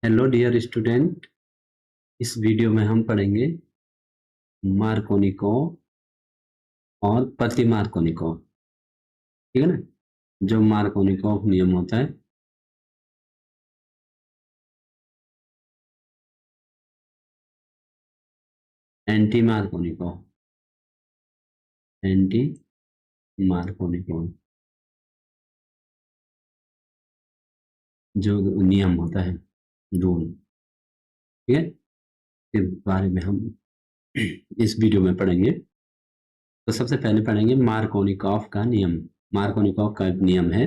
Hello dear student, इस video में हम पढ़ेंगे मार्कोनिकोव और प्रतिमार्कोनिकोव। ठीक है ना। जो मार्कोनिकोव नियम होता है, एंटी मार्कोनिकोव, एंटी मार्कोनिकोव जो नियम होता है, रूल, ठीक है, के बारे में हम इस वीडियो में पढ़ेंगे। तो सबसे पहले पढ़ेंगे मार्कोनिकोव का नियम। मार्कोनिकोव का नियम है,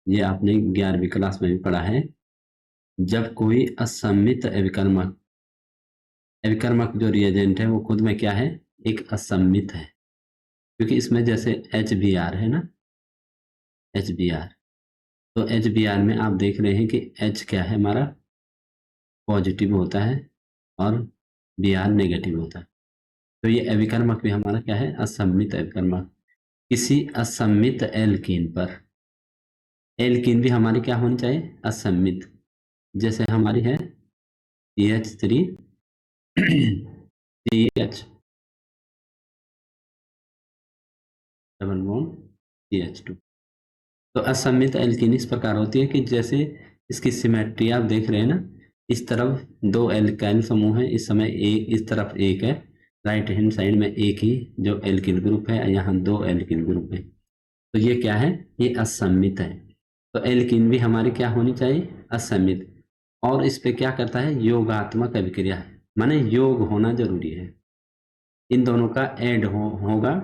ये आपने 11वीं क्लास में भी पढ़ा है। जब कोई असममित अविकर्मक, अविकर्मक जो रिएजेंट है वो खुद में क्या है, एक असममित है, क्योंकि इसमें जैसे HBr है ना, HBr, तो HBr में आप देख रहे हैं कि H क्या है, हमारा पॉजिटिव होता है और Br नेगेटिव होता है। तो ये अविकर्मक भी हमारा क्या है, असममित अविकर्मक। किसी असममित एल्कीन पर, एल्कीन भी हमारी क्या होनी चाहिए, असममित। जैसे हमारी है CH3 CH double bond CH2। तो असममित एल्कीन इस प्रकार होती है कि जैसे इसकी सिमेट्री आप देख रहे हैं ना, इस तरफ दो एल्काइल समूह है, इस समय एक, इस तरफ एक है, राइट हैंड साइड में एक ही जो एल्किल ग्रुप है, यहाँ दो एल्किल ग्रुप है। तो ये क्या है, ये असममित है। तो एल्कीन भी हमारी क्या होनी चाहिए, असममित। और इस पे क्या करता है, योगात्मक अभिक्रिया है, माने योग होना जरूरी है। इन दोनों का ऐड होगा,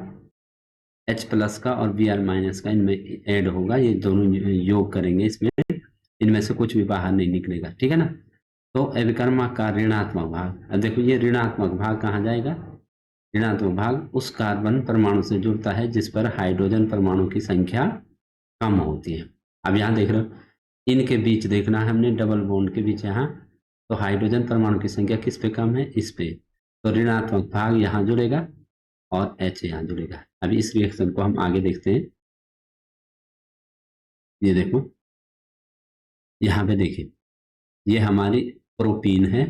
H+ का और Br- का इनमें ऐड होगा, ये दोनों योग करेंगे इसमें, इनमें से कुछ भी बाहर नहीं निकलेगा। ठीक है ना। तो अविकर्मक का ऋणात्मक भाग, अब देखो ये ऋणात्मक भाग कहाँ जाएगा, ऋणात्मक भाग उस कार्बन परमाणु से जुड़ता है जिस पर हाइड्रोजन परमाणु की संख्या कम होती है। अब यहाँ देख रहे हो, इनके बीच देखना है हमने, डबल बॉन्ड के बीच यहाँ, तो हाइड्रोजन परमाणु की संख्या किस पे कम है, इस पे। तो ऋणात्मक भाग यहाँ जुड़ेगा और H यहाँ जुड़ेगा। अभी इस रिएक्शन को हम आगे देखते हैं। ये देखो, यहाँ पे देखिए, ये हमारी प्रोपीन है।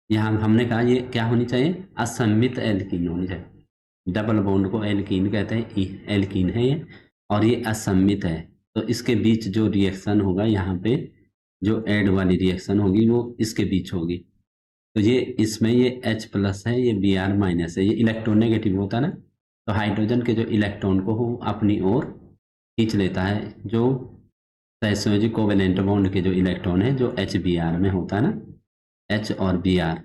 यहाँ हमने कहा ये क्या होनी चाहिए, असममित एल्कीन होनी चाहिए। डबल बॉन्ड को एल्कीन कहते हैं, एल्कीन है ये, और ये असममित है। तो इसके बीच जो रिएक्शन होगा, यहाँ पे जो ऐड वाली रिएक्शन होगी वो इसके बीच होगी। तो ये इसमें ये H+ है, ये Br- है, ये इलेक्ट्रॉन नेगेटिव होता है ना, तो हाइड्रोजन के जो इलेक्ट्रॉन को वो अपनी ओर खींच लेता है। जो सहसंयोजी कोवेलेंट बॉन्ड के जो इलेक्ट्रॉन है, जो HBr में होता है ना, H और Br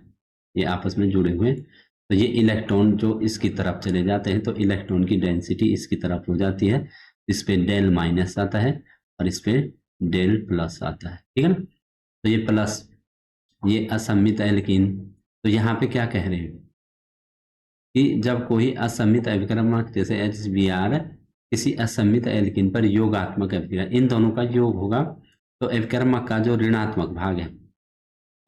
ये आपस में जुड़े हुए, तो ये इलेक्ट्रॉन जो इसकी तरफ चले जाते हैं, तो इलेक्ट्रॉन की डेंसिटी इसकी तरफ हो जाती है। इस पे Del- आता है और इस पे Del+ आता है। ठीक है ना। तो ये प्लस, ये असममित एल्कीन। तो यहाँ पे क्या कह रहे हैं कि जब कोई असममित अभिकर्मक जैसे HBr किसी असममित एल्कीन पर योगात्मक अभिक्रिया, इन दोनों का योग होगा, तो अभिकर्मक का जो ऋणात्मक भाग है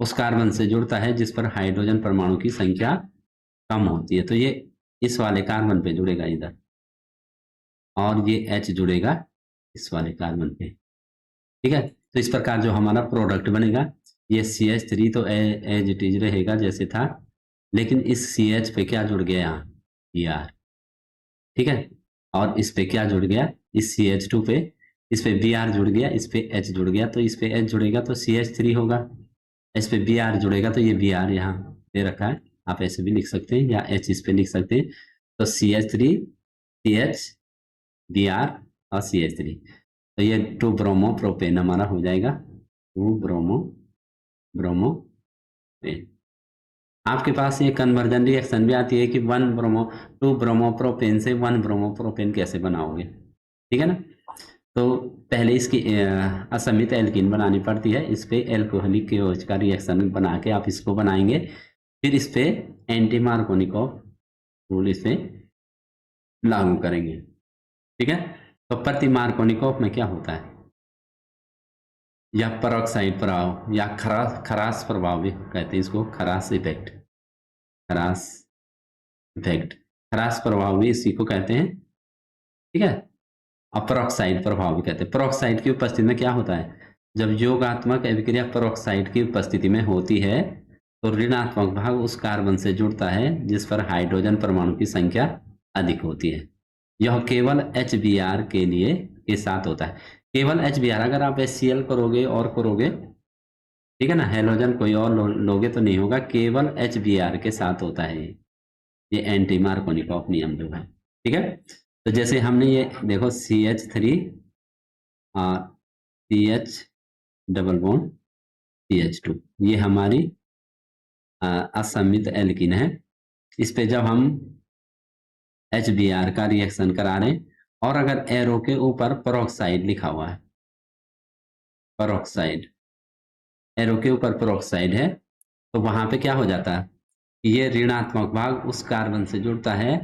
उस कार्बन से जुड़ता है जिस पर हाइड्रोजन परमाणु की संख्या कम होती है। तो ये इस वाले कार्बन पे जुड़ेगा इधर, और ये H जुड़ेगा इस वाले कार्बन पे। ठीक है। तो इस प्रकार जो हमारा प्रोडक्ट बनेगा, ये CH3 तो एज इट इज रहेगा जैसे था, लेकिन इस CH पे क्या जुड़ गया, यहाँ Br। ठीक है। और इस पे क्या जुड़ गया, इस CH2 पे, इस पे Br जुड़ गया, इस पे H जुड़ गया, तो इस पे H जुड़ेगा तो CH3 होगा, इस पे Br जुड़ेगा तो ये Br यहाँ दे रखा है, आप ऐसे भी लिख सकते हैं या H इस पे लिख सकते हैं। तो CH3 CH Br और CH3, तो ये 2 ब्रोमो प्रोपेन हमारा हो जाएगा, 2 ब्रोमो ब्रोमोपेन। आपके पास ये कन्वर्जन रिएक्शन भी आती है कि 2 ब्रोमोप्रोपेन से 1 ब्रोमोप्रोपेन कैसे बनाओगे। ठीक है ना। तो पहले इसकी असमित एल्कीन बनानी पड़ती है, इस पे एल्कोहलिक KOH का रिएक्शन बना के आप इसको बनाएंगे, फिर इस पे एंटी मार्कोनिकोव रूल इस पे लागू करेंगे। ठीक है। तो प्रति मार्कोनिकोव में क्या होता है, या परऑक्साइड प्रभाव या खरास प्रभाव भी कहते हैं इसको, खरास इफेक्ट, खरास इफेक्ट, खरास प्रभाव भी इसी को कहते हैं। ठीक है। और परऑक्साइड प्रभाव भी कहते हैं। परऑक्साइड की उपस्थिति में क्या होता है, जब योगात्मक अभिक्रिया पेरोक्साइड की उपस्थिति में होती है तो ऋणात्मक भाग उस कार्बन से जुड़ता है जिस पर हाइड्रोजन परमाणु की संख्या अधिक होती है। यह केवल HBr के लिए के साथ होता है। केवल HBr, अगर आप HCl करोगे और करोगे, ठीक है ना, हेलोजन कोई और लोगे तो नहीं होगा, केवल HBr के साथ होता है। ये एंटी मार्कोनिकॉफ नियम जो है, ठीक है। तो जैसे हमने ये देखो CH3 CH double bond CH2, ये हमारी असमित एल्कीन है। इस पे जब हम HBr का रिएक्शन करा रहे हैं और अगर एरो के ऊपर पेरोक्साइड लिखा हुआ है, पेरोक्साइड, एरो के ऊपर पेरोक्साइड है, तो वहां पे क्या हो जाता है, ये ऋणात्मक भाग उस कार्बन से जुड़ता है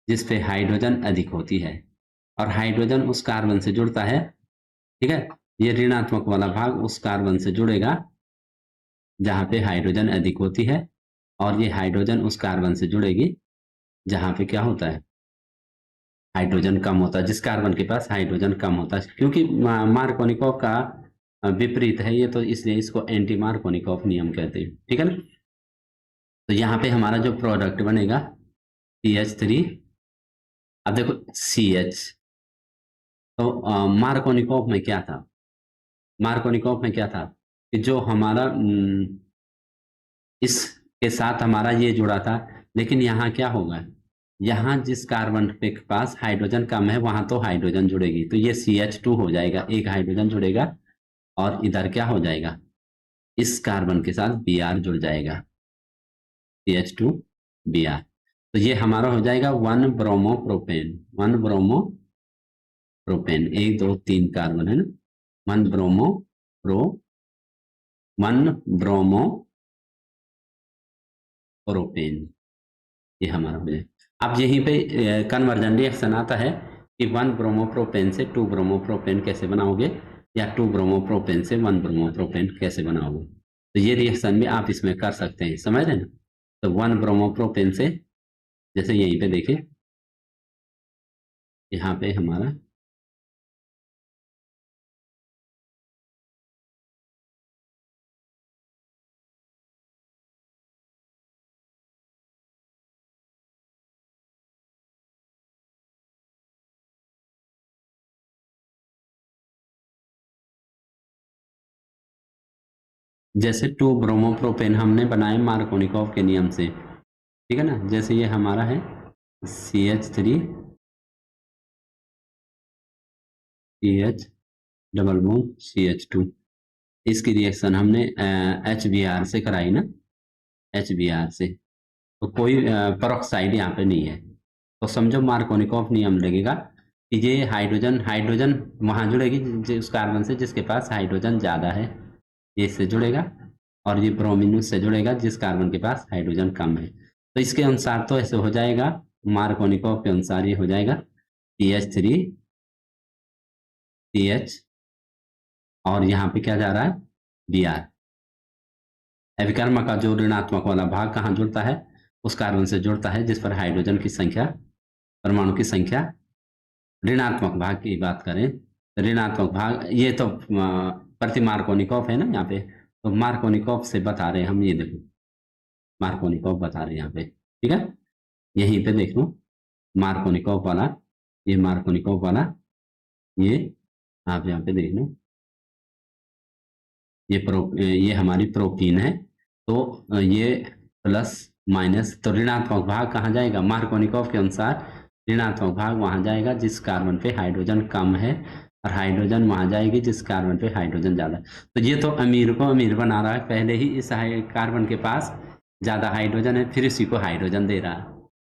जिस पे हाइड्रोजन अधिक होती है, और हाइड्रोजन उस कार्बन से जुड़ता है, ठीक है। ये ऋणात्मक वाला भाग उस कार्बन से जुड़ेगा जहां पे हाइड्रोजन अधिक होती है, और ये हाइड्रोजन उस कार्बन से जुड़ेगी जहां पे क्या होता है, हाइड्रोजन कम होता है, जिस कार्बन के पास हाइड्रोजन कम होता है। क्योंकि मार्कोनिकॉफ का विपरीत है ये, तो इसलिए इसको एंटी मार्कोनिकॉफ नियम कहते हैं, ठीक है ना। तो यहाँ पे हमारा जो प्रोडक्ट बनेगा CH3, अब देखो CH, तो मार्कोनिकॉफ में क्या था, मार्कोनिकॉफ में क्या था कि जो हमारा इसके साथ हमारा ये जुड़ा था, लेकिन यहाँ क्या होगा, यहाँ जिस कार्बन के पास हाइड्रोजन कम है वहां तो हाइड्रोजन जुड़ेगी, तो ये CH2 हो जाएगा, एक हाइड्रोजन जुड़ेगा, और इधर क्या हो जाएगा, इस कार्बन के साथ Br जुड़ जाएगा, CH2 Br। तो ये हमारा हो जाएगा 1 bromo propane, 1 bromo propane, 1 2 3 carbon है ना, 1 ब्रोमो प्रो 1 ब्रोमो प्रोपेन, ये हमारा हो जाए। अब यहीं पे कन्वर्जन रिएक्शन आता है कि 1 ब्रोमोप्रोपेन से 2 ब्रोमोप्रोपेन कैसे बनाओगे, या 2 ब्रोमोप्रोपेन से 1 ब्रोमोप्रोपेन कैसे बनाओगे। तो ये रिएक्शन भी आप इसमें कर सकते हैं, समझ रहे हैं ना। तो 1 ब्रोमोप्रोपेन से, जैसे यहीं पे देखिए, यहाँ पे हमारा जैसे 2 ब्रोमोप्रोपेन हमने बनाए मार्कोनिकॉफ के नियम से, ठीक है ना। जैसे ये हमारा है CH3 CH double bond CH2, इसकी रिएक्शन हमने HBr से कराई ना, HBr से, तो कोई पेरोक्साइड यहाँ पे नहीं है। तो समझो मार्कोनिकॉफ नियम लगेगा कि ये हाइड्रोजन, हाइड्रोजन वहां जुड़ेगी उस कार्बन से जिसके पास हाइड्रोजन ज़्यादा है, ये इससे जुड़ेगा, और ये ब्रोमीन उससे जुड़ेगा जिस कार्बन के पास हाइड्रोजन कम है। तो इसके अनुसार तो ऐसे हो जाएगा, मार्कोनिकॉफ के अनुसार ये हो जाएगा CH3 CH, और यहाँ पे क्या जा रहा है Br। अभिकर्मक का जो ऋणात्मक वाला भाग कहाँ जुड़ता है, उस कार्बन से जुड़ता है जिस पर हाइड्रोजन की संख्या, परमाणु की संख्या, ऋणात्मक भाग की बात करें, ऋणात्मक भाग, ये तो प्रति मार्कोनिकॉफ है ना यहाँ पे, तो मार्कोनिकॉफ से बता रहे हैं हम, ये देखो मार्कोनिकॉफ बता रहे हैं यहाँ पे, ठीक है। यहीं पे देख लो मार्कोनिकॉफ वाला, ये मार्कोनिकॉफ वाला, ये आप यहाँ पे देख लो, ये हमारी प्रोटीन है, तो ये प्लस माइनस, तो ऋणात्मक भाग कहाँ जाएगा, मार्कोनिकॉफ के अनुसार ऋणात्मक भाग वहां जाएगा जिस कार्बन पे हाइड्रोजन कम है, और हाइड्रोजन वहां जाएगी जिस कार्बन पे हाइड्रोजन ज्यादा। तो ये तो अमीर को अमीर बना रहा है, पहले ही इस कार्बन के पास ज्यादा हाइड्रोजन है, फिर इसी को हाइड्रोजन दे रहा है,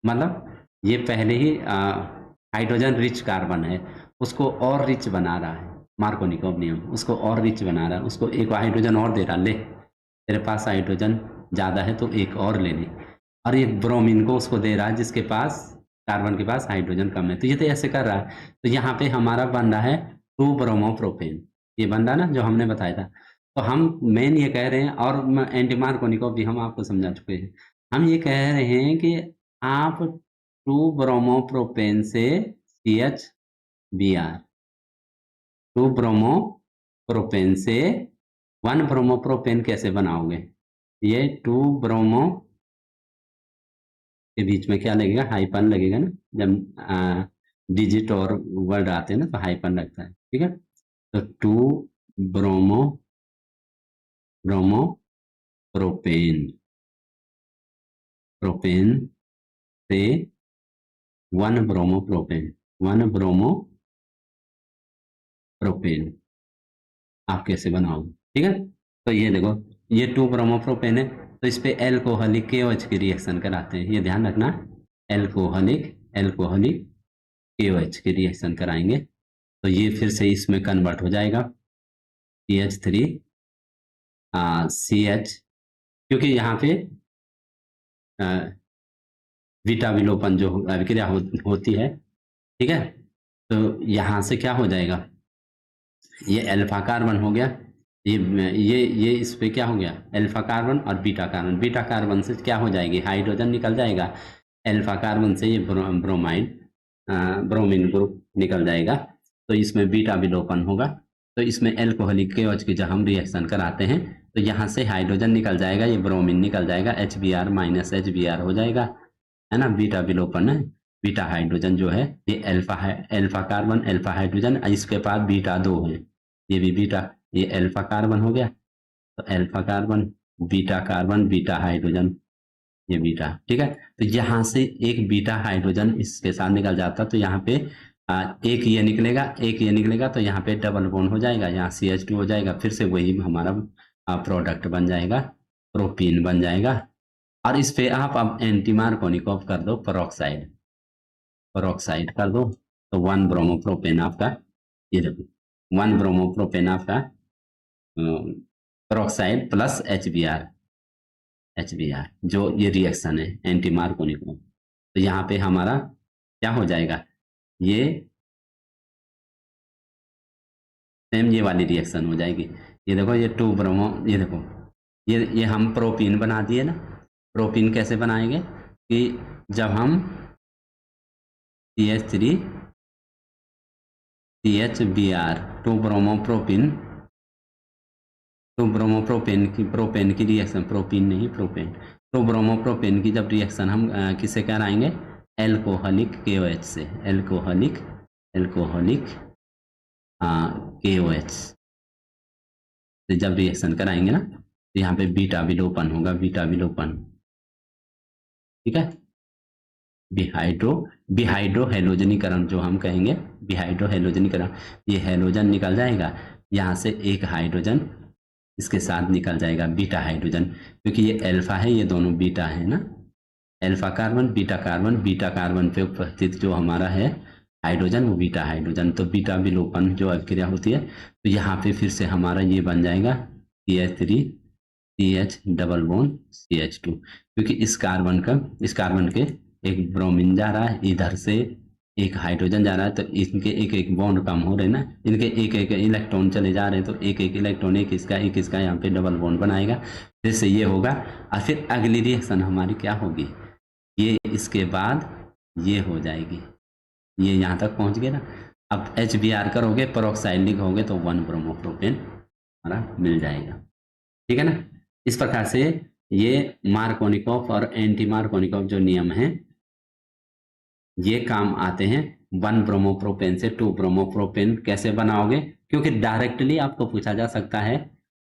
मतलब ये पहले ही हाइड्रोजन रिच कार्बन है, उसको और रिच बना रहा है, मार्कोनिकॉफ नियम उसको और रिच बना रहा है, उसको एक हाइड्रोजन और दे रहा, ले तेरे पास हाइड्रोजन ज़्यादा है तो एक और ले ले, और ये ब्रोमीन को उसको दे रहा है जिसके पास, कार्बन के पास हाइड्रोजन कम है, तो ये तो ऐसे कर रहा है। तो यहाँ पे हमारा बन रहा है 2 ब्रोमोप्रोपेन, ये बन रहा ना जो हमने बताया था। तो हम मेन ये कह रहे हैं, और एंटी मार्कोनिकॉफ भी हम आपको समझा चुके हैं, हम ये कह रहे हैं कि आप 2 ब्रोमोप्रोपेन से CH Br, 2 ब्रोमो प्रोपेन से 1 ब्रोमो प्रोपेन कैसे बनाओगे? ये 2 ब्रोमो के बीच में क्या लगेगा? हाइपन लगेगा ना, जब डिजिट और वर्ड आते हैं ना तो हाइपन लगता है, ठीक है। तो 2 ब्रोमो ब्रोमो प्रोपेन प्रोपेन से 1 ब्रोमो प्रोपेन 1 ब्रोमो प्रोपेन आप कैसे बनाओगे, ठीक है। तो ये देखो, ये 2 ब्रोमो प्रोपेन है, तो इस पे एल्कोहलिक KOH की रिएक्शन कराते हैं, ये ध्यान रखना। एल्कोहलिक KOH की रिएक्शन कराएंगे तो ये फिर से इसमें कन्वर्ट हो जाएगा CH3 CH, क्योंकि यहाँ पे बीटा विलोपन जो अभिक्रिया होती है, ठीक है। तो यहाँ से क्या हो जाएगा, ये अल्फा कार्बन हो गया, ये इस पे क्या हो गया, अल्फा कार्बन और बीटा कार्बन से क्या हो जाएगी, हाइड्रोजन निकल जाएगा। अल्फा कार्बन से ये ब्रोमीन ग्रुप निकल जाएगा, तो इसमें बीटा विलोपन होगा। तो इसमें एल्कोहलिक KOH की जब हम रिएक्शन कराते हैं तो यहाँ से हाइड्रोजन निकल जाएगा, ये ब्रोमीन निकल जाएगा, HBr माइनस HBr हो जाएगा, है ना। बीटा विलोपन है, बीटा हाइड्रोजन जो है ये अल्फा कार्बन अल्फा हाइड्रोजन, इसके पास बीटा 2 है, ये भी बीटा, ये अल्फा कार्बन हो गया, तो अल्फा कार्बन बीटा हाइड्रोजन, ये बीटा, ठीक है। तो यहाँ से एक बीटा हाइड्रोजन इसके साथ निकल जाता, तो यहाँ पे एक ये निकलेगा, तो यहाँ पे डबल बॉन्ड हो जाएगा, यहाँ CH2 हो जाएगा, फिर से वही हमारा प्रोडक्ट बन जाएगा, प्रोपीन बन जाएगा। और इस पे आप अब एंटी मार्कोनिकोव कर दो, पेरोक्साइड कर दो, तो 1 ब्रोमोप्रोपेन आपका, ये देखो 1 ब्रोमोप्रोपेन आपका पेरोक्साइड प्लस HBr जो ये रिएक्शन है एंटी मार्कोनिकोव। तो यहाँ पे हमारा क्या हो जाएगा, ये सेम ये वाली रिएक्शन हो जाएगी। ये देखो, ये 2 ब्रोमो, ये देखो, ये हम प्रोपीन बना दिए ना। प्रोपीन कैसे बनाएंगे कि जब हम CH3 CHBr 2 ब्रोमोप्रोपीन प्रोपेन की रिएक्शन, प्रोपीन नहीं प्रोपेन, 2 ब्रोमोप्रोपेन की जब रिएक्शन हम किससे कराएंगे, एल्कोहलिक KOH से, एल्कोहलिक KOH से जब रिएक्शन कराएंगे ना तो यहाँ पे बीटा विलोपन होगा, ठीक है। बिहाइड्रो हेलोजनीकरण जो हम कहेंगे, बिहाइड्रो हेलोजनीकरण, ये हेलोजन निकल जाएगा, यहाँ से एक हाइड्रोजन इसके साथ निकल जाएगा, बीटा हाइड्रोजन, क्योंकि ये अल्फा है, ये दोनों बीटा है ना, अल्फा कार्बन बीटा कार्बन पे उपस्थित जो हमारा है हाइड्रोजन, वो बीटा हाइड्रोजन, तो बीटा विलोपन जो अभिक्रिया होती है, तो यहाँ पे फिर से हमारा ये बन जाएगा CH3 CH double bond CH2, क्योंकि इस कार्बन के एक ब्रोमीन जा रहा है, इधर से एक हाइड्रोजन जा रहा है, तो इनके एक एक बॉन्ड कम हो रहे ना, इनके एक एक इलेक्ट्रॉन चले जा रहे हैं, तो एक एक इलेक्ट्रॉन, एक इसका यहाँ पे डबल बॉन्ड बनाएगा, फिर से ये होगा, और फिर अगली रिएक्शन हमारी क्या होगी, ये इसके बाद ये हो जाएगी, ये यहाँ तक पहुँच गए ना। अब HBr करोगे, पेरोक्साइड लिखोगे, तो 1 ब्रोमोप्रोपेन हमारा मिल जाएगा, ठीक है ना। इस प्रकार से ये मार्कोनिकोव और एंटी मार्कोनिकोव जो नियम हैं ये काम आते हैं। 1 ब्रोमोप्रोपेन से 2 ब्रोमोप्रोपेन कैसे बनाओगे, क्योंकि डायरेक्टली आपको पूछा जा सकता है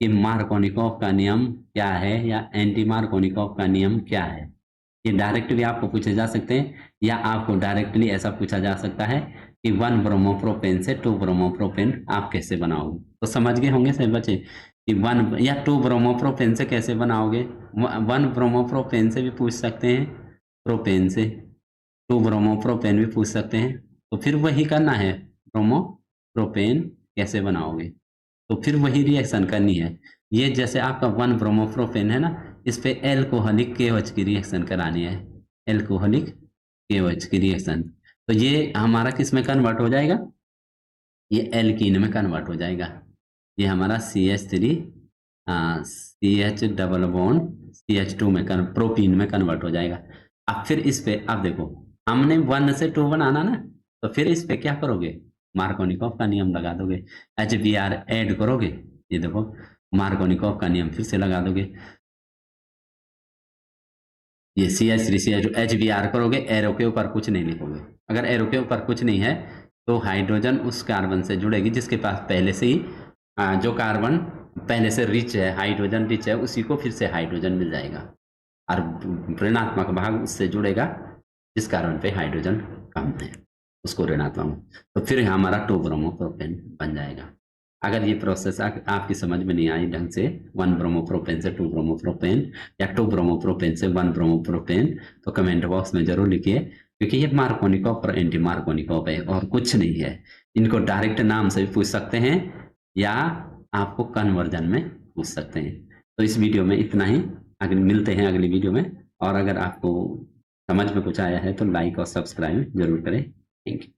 कि मार्कोनिकोव का नियम क्या है या एंटी मार्कोनिकोव का नियम क्या है, ये डायरेक्टली आपको पूछे जा सकते हैं, या आपको डायरेक्टली ऐसा पूछा जा सकता है कि 1 ब्रोमोप्रोपेन से 2 ब्रोमोप्रोपेन आप कैसे बनाओगे। तो समझ गए होंगे सभी बच्चे कि 1 या 2 ब्रोमोप्रोपेन से कैसे बनाओगे। 1 ब्रोमोप्रोपेन से भी पूछ सकते हैं, प्रोपेन से 2 ब्रोमोप्रोपेन भी पूछ सकते हैं, तो फिर वही करना है, ब्रोमोप्रोपेन कैसे बनाओगे, तो फिर वही रिएक्शन करनी है। ये जैसे आपका 1 ब्रोमोप्रोपेन है ना, इस पे एल्कोहलिक KOH की रिएक्शन करानी है, एल्कोहलिक KOH की रिएक्शन, तो ये हमारा किस में कन्वर्ट हो जाएगा, ये एल्कीन में कन्वर्ट हो जाएगा, ये हमारा CH3 CH double bond CH2 में प्रोपीन में कन्वर्ट हो जाएगा। अब फिर इस पे अब देखो, हमने 1 से 2 बनाना ना, तो फिर इस पे क्या करोगे, मार्कोनिकॉफ का नियम लगा दोगे। HBr ऐड करोगे, ये देखो मार्कोनिकॉफ का नियम फिर से लगा दोगे। ये CH3CH HBr करोगे, एरो के ऊपर कुछ नहीं लिखोगे। अगर एरो के ऊपर कुछ नहीं है तो हाइड्रोजन उस कार्बन से जुड़ेगी जिसके पास पहले से ही जो कार्बन पहले से रिच है, हाइड्रोजन रिच है, उसी को फिर से हाइड्रोजन मिल जाएगा और ऋणात्मक भाग उससे जुड़ेगा जिस कार्बन पे हाइड्रोजन कम है, उसको ऋणात्मक, तो फिर हमारा 2 ब्रोमोप्रोपेन बन जाएगा। अगर ये प्रोसेस आपकी समझ में नहीं आई ढंग से, 1 ब्रोमोप्रोपेन से 2 ब्रोमोप्रोपेन या 2 ब्रोमोप्रोपेन से 1 ब्रोमोप्रोपेन, तो कमेंट बॉक्स में जरूर लिखिए, क्योंकि ये मार्कोनिकॉफ और एंटी मार्कोनिकॉफ है और कुछ नहीं है। इनको डायरेक्ट नाम से भी पूछ सकते हैं या आपको कन्वर्जन में पूछ सकते हैं। तो इस वीडियो में इतना ही, अगले मिलते हैं अगली वीडियो में। और अगर आपको समझ में कुछ आया है तो लाइक और सब्सक्राइब जरूर करें। Thank you.